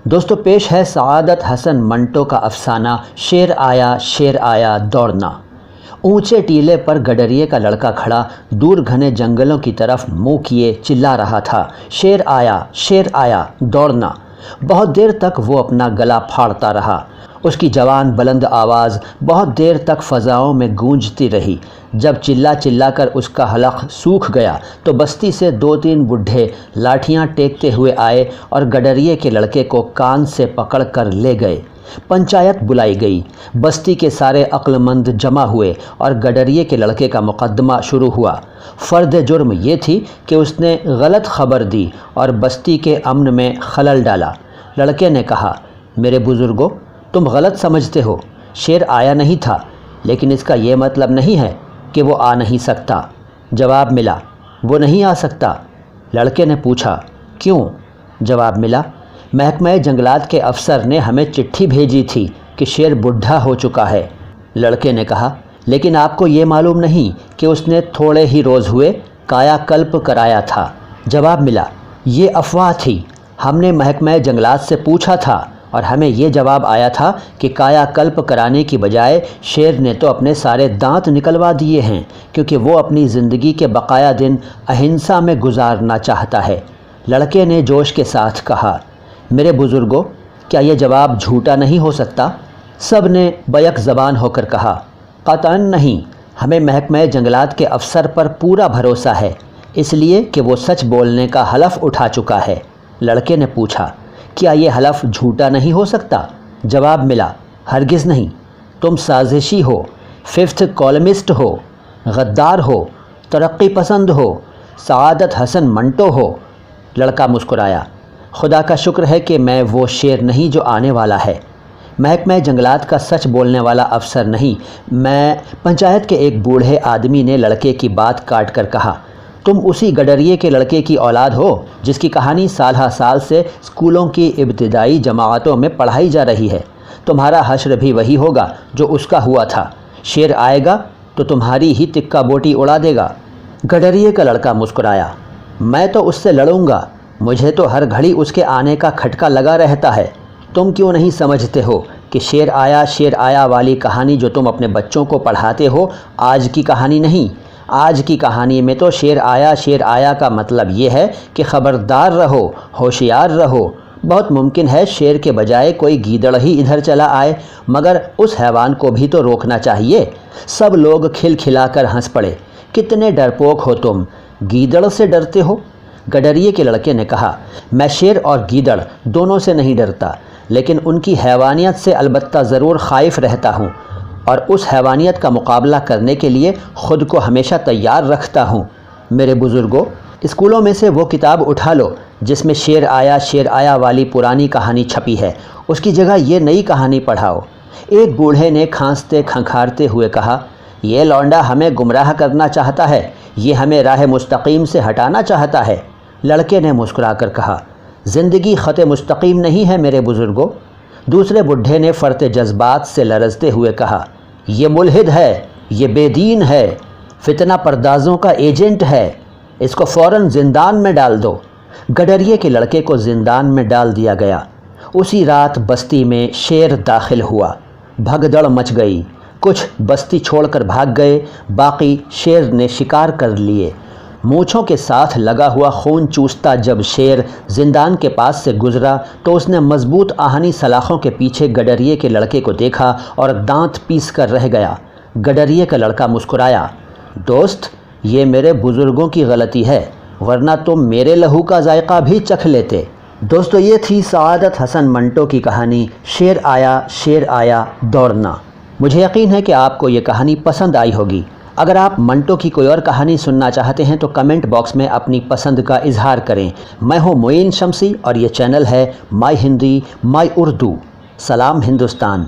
دوستو پیش ہے سعادت حسن منٹو کا افسانہ شیر آیا دوڑنا۔ اونچے ٹیلے پر گڈریے کا لڑکا کھڑا دور گھنے جنگلوں کی طرف منہ کیے چلا رہا تھا، شیر آیا دوڑنا۔ بہت دیر تک وہ اپنا گلا پھاڑتا رہا۔ اس کی جوان بلند آواز بہت دیر تک فضاؤں میں گونجتی رہی۔ جب چلا کر اس کا حلق سوکھ گیا تو بستی سے 2-3 بڈھے لاٹھیاں ٹیکتے ہوئے آئے اور گڈریے کے لڑکے کو کان سے پکڑ کر لے گئے۔ پنچایت بلائی گئی، بستی کے سارے عقل مند جمع ہوئے اور گڈریے کے لڑکے کا مقدمہ شروع ہوا۔ فرد جرم یہ تھی کہ اس نے غلط خبر دی اور بستی کے امن میں خلل ڈالا۔ لڑکے نے کہا، میرے بزرگوں، تم غلط سمجھتے ہو، شیر آیا نہیں تھا، لیکن اس کا یہ مطلب نہیں ہے کہ وہ آ نہیں سکتا۔ جواب ملا، وہ نہیں آ سکتا۔ لڑکے نے پوچھا، کیوں؟ جواب ملا، محکمہ جنگلات کے افسر نے ہمیں چٹھی بھیجی تھی کہ شیر بڈھا ہو چکا ہے۔ لڑکے نے کہا، لیکن آپ کو یہ معلوم نہیں کہ اس نے تھوڑے ہی روز ہوئے کایا کلپ کرایا تھا۔ جواب ملا، یہ افواہ تھی، ہم نے محکمہ جنگلات سے پوچھا تھا اور ہمیں یہ جواب آیا تھا کہ کایا کلپ کرانے کی بجائے شیر نے تو اپنے سارے دانت نکلوا دیے ہیں، کیونکہ وہ اپنی زندگی کے بقایا دن اہنسا میں گزارنا چاہتا ہے۔ لڑکے نے جوش کے ساتھ کہا، میرے بزرگوں، کیا یہ جواب جھوٹا نہیں ہو سکتا؟ سب نے بیک زبان ہو کر کہا، قطعاً نہیں، ہمیں محکمہ جنگلات کے افسر پر پورا بھروسہ ہے، اس لیے کہ وہ سچ بولنے کا حلف اٹھا چکا ہے۔ لڑکے نے پوچھا، کیا یہ حلف جھوٹا نہیں ہو سکتا؟ جواب ملا، ہرگز نہیں، تم سازشی ہو، 5th کالمسٹ ہو، غدار ہو، ترقی پسند ہو، سعادت حسن منٹو ہو۔ لڑکا مسکرایا، خدا کا شکر ہے کہ میں وہ شیر نہیں جو آنے والا ہے، محکمہ جنگلات کا سچ بولنے والا افسر نہیں میں۔ پنچایت کے ایک بوڑھے آدمی نے لڑکے کی بات کاٹ کر کہا، تم اسی گڈریے کے لڑکے کی اولاد ہو جس کی کہانی سال ہر سال سے اسکولوں کی ابتدائی جماعتوں میں پڑھائی جا رہی ہے۔ تمہارا حشر بھی وہی ہوگا جو اس کا ہوا تھا، شیر آئے گا تو تمہاری ہی تکہ بوٹی اڑا دے گا۔ گڈریے کا لڑکا مسکرایا، میں تو اس سے لڑوں گا، مجھے تو ہر گھڑی اس کے آنے کا کھٹکا لگا رہتا ہے۔ تم کیوں نہیں سمجھتے ہو کہ شیر آیا والی کہانی جو تم اپنے بچوں کو پڑھاتے ہو آج کی کہانی نہیں؟ آج کی کہانی میں تو شیر آیا کا مطلب یہ ہے کہ خبردار رہو، ہوشیار رہو۔ بہت ممکن ہے شیر کے بجائے کوئی گیدڑ ہی ادھر چلا آئے، مگر اس حیوان کو بھی تو روکنا چاہیے۔ سب لوگ کھلکھلا کر ہنس پڑے، کتنے ڈرپوک ہو تم، گیدڑ سے ڈرتے ہو؟ گڈریے کے لڑکے نے کہا، میں شیر اور گیدڑ دونوں سے نہیں ڈرتا، لیکن ان کی حیوانیت سے البتہ ضرور خائف رہتا ہوں، اور اس حیوانیت کا مقابلہ کرنے کے لیے خود کو ہمیشہ تیار رکھتا ہوں۔ میرے بزرگوں، اسکولوں میں سے وہ کتاب اٹھا لو جس میں شیر آیا والی پرانی کہانی چھپی ہے، اس کی جگہ یہ نئی کہانی پڑھاؤ۔ ایک بوڑھے نے کھانستے کھنکھارتے ہوئے کہا، یہ لونڈا ہمیں گمراہ کرنا چاہتا ہے، یہ ہمیں راہ مستقیم سے ہٹانا چاہتا ہے۔ لڑکے نے مسکرا کر کہا، زندگی خط مستقیم نہیں ہے میرے بزرگوں۔ دوسرے بڈھے نے فرط جذبات سے لرزتے ہوئے کہا، یہ ملحد ہے، یہ بے دین ہے، فتنہ پردازوں کا ایجنٹ ہے، اس کو فوراً زندان میں ڈال دو۔ گڈریے کے لڑکے کو زندان میں ڈال دیا گیا۔ اسی رات بستی میں شیر داخل ہوا، بھگدڑ مچ گئی، کچھ بستی چھوڑ کر بھاگ گئے، باقی شیر نے شکار کر لیے۔ مونچھوں کے ساتھ لگا ہوا خون چوستا جب شیر زندان کے پاس سے گزرا تو اس نے مضبوط آہنی سلاخوں کے پیچھے گڈریے کے لڑکے کو دیکھا اور دانت پیس کر رہ گیا۔ گڈریے کا لڑکا مسکرایا، دوست، یہ میرے بزرگوں کی غلطی ہے، ورنہ تم میرے لہو کا ذائقہ بھی چکھ لیتے۔ دوستو، یہ تھی سعادت حسن منٹو کی کہانی شیر آیا دوڑنا۔ مجھے یقین ہے کہ آپ کو یہ کہانی پسند آئی ہوگی۔ اگر آپ منٹو کی کوئی اور کہانی سننا چاہتے ہیں تو کمنٹ باکس میں اپنی پسند کا اظہار کریں۔ میں ہوں معین شمسی اور یہ چینل ہے مائی ہندی مائی اردو۔ سلام ہندوستان۔